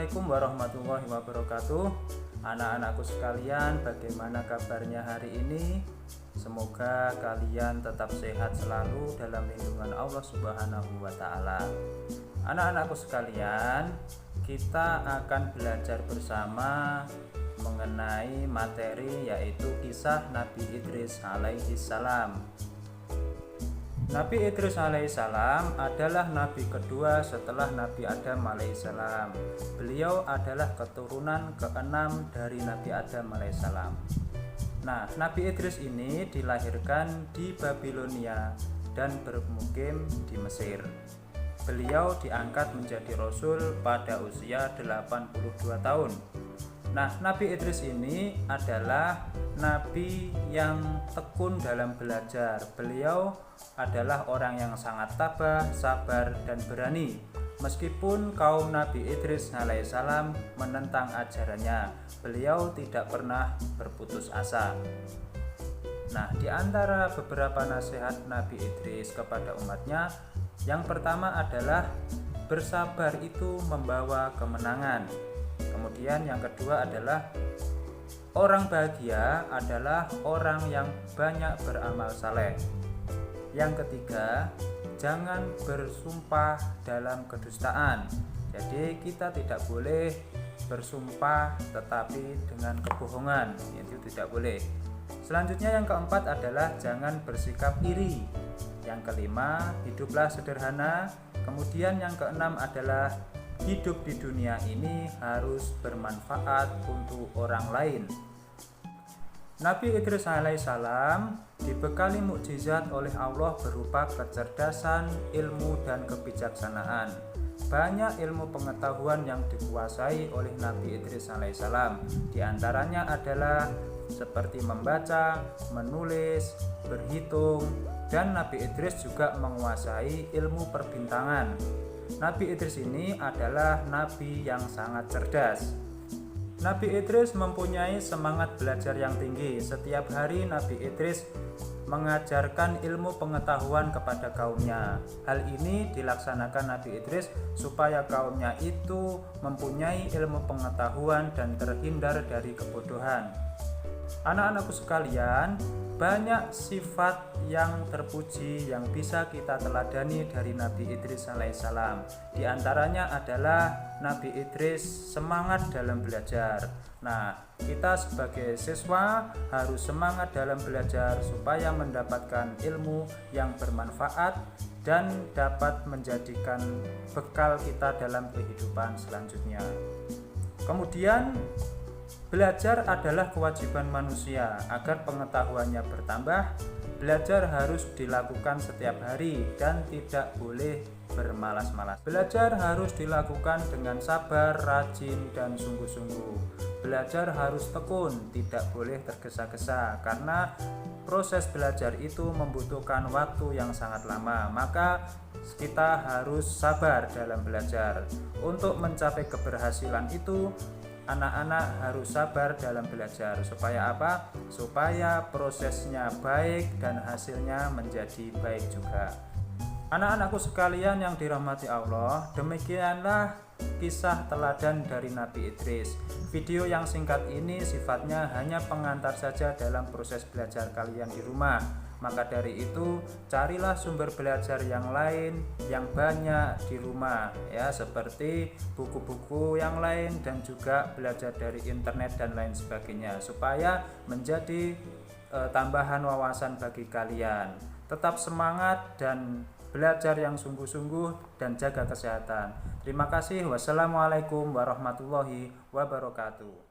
Assalamualaikum warahmatullahi wabarakatuh. Anak-anakku sekalian, bagaimana kabarnya hari ini? Semoga kalian tetap sehat selalu dalam lindungan Allah Subhanahu wa Ta'ala. Anak-anakku sekalian, kita akan belajar bersama mengenai materi yaitu kisah Nabi Idris alaihi salam. Nabi Idris alaihissalam adalah nabi kedua setelah Nabi Adam alaihissalam. Beliau adalah keturunan keenam dari Nabi Adam alaihissalam. Nah, Nabi Idris ini dilahirkan di Babilonia dan bermukim di Mesir. Beliau diangkat menjadi rasul pada usia 82 tahun. Nah, Nabi Idris ini adalah nabi yang tekun dalam belajar. Beliau adalah orang yang sangat tabah, sabar, dan berani. Meskipun kaum Nabi Idris alaihissalam menentang ajarannya, beliau tidak pernah berputus asa. Nah, di antara beberapa nasihat Nabi Idris kepada umatnya, yang pertama adalah bersabar itu membawa kemenangan. Kemudian yang kedua adalah orang bahagia adalah orang yang banyak beramal saleh. Yang ketiga, jangan bersumpah dalam kedustaan. Jadi kita tidak boleh bersumpah tetapi dengan kebohongan, itu tidak boleh. Selanjutnya yang keempat adalah jangan bersikap iri. Yang kelima, hiduplah sederhana. Kemudian yang keenam adalah hidup di dunia ini harus bermanfaat untuk orang lain. Nabi Idris alaihissalam dibekali mukjizat oleh Allah berupa kecerdasan, ilmu, dan kebijaksanaan. Banyak ilmu pengetahuan yang dikuasai oleh Nabi Idris alaihissalam. Di antaranya adalah seperti membaca, menulis, berhitung, dan Nabi Idris juga menguasai ilmu perbintangan. Nabi Idris ini adalah nabi yang sangat cerdas. Nabi Idris mempunyai semangat belajar yang tinggi. Setiap hari Nabi Idris mengajarkan ilmu pengetahuan kepada kaumnya. Hal ini dilaksanakan Nabi Idris supaya kaumnya itu mempunyai ilmu pengetahuan dan terhindar dari kebodohan. Anak-anakku sekalian, banyak sifat yang terpuji yang bisa kita teladani dari Nabi Idris alaihissalam. Di antaranya adalah Nabi Idris semangat dalam belajar. Nah, kita sebagai siswa harus semangat dalam belajar supaya mendapatkan ilmu yang bermanfaat dan dapat menjadikan bekal kita dalam kehidupan selanjutnya. Kemudian, belajar adalah kewajiban manusia. Agar pengetahuannya bertambah, belajar harus dilakukan setiap hari dan tidak boleh bermalas-malas. Belajar harus dilakukan dengan sabar, rajin, dan sungguh-sungguh. Belajar harus tekun, tidak boleh tergesa-gesa karena proses belajar itu membutuhkan waktu yang sangat lama. Maka kita harus sabar dalam belajar. Untuk mencapai keberhasilan itu, anak-anak harus sabar dalam belajar. Supaya apa? Supaya prosesnya baik dan hasilnya menjadi baik juga. Anak-anakku sekalian yang dirahmati Allah, demikianlah kisah teladan dari Nabi Idris. Video yang singkat ini sifatnya hanya pengantar saja dalam proses belajar kalian di rumah. Maka dari itu, carilah sumber belajar yang lain yang banyak di rumah, ya, seperti buku-buku yang lain dan juga belajar dari internet dan lain sebagainya, supaya menjadi tambahan wawasan bagi kalian. Tetap semangat dan belajar yang sungguh-sungguh dan jaga kesehatan. Terima kasih. Wassalamualaikum warahmatullahi wabarakatuh.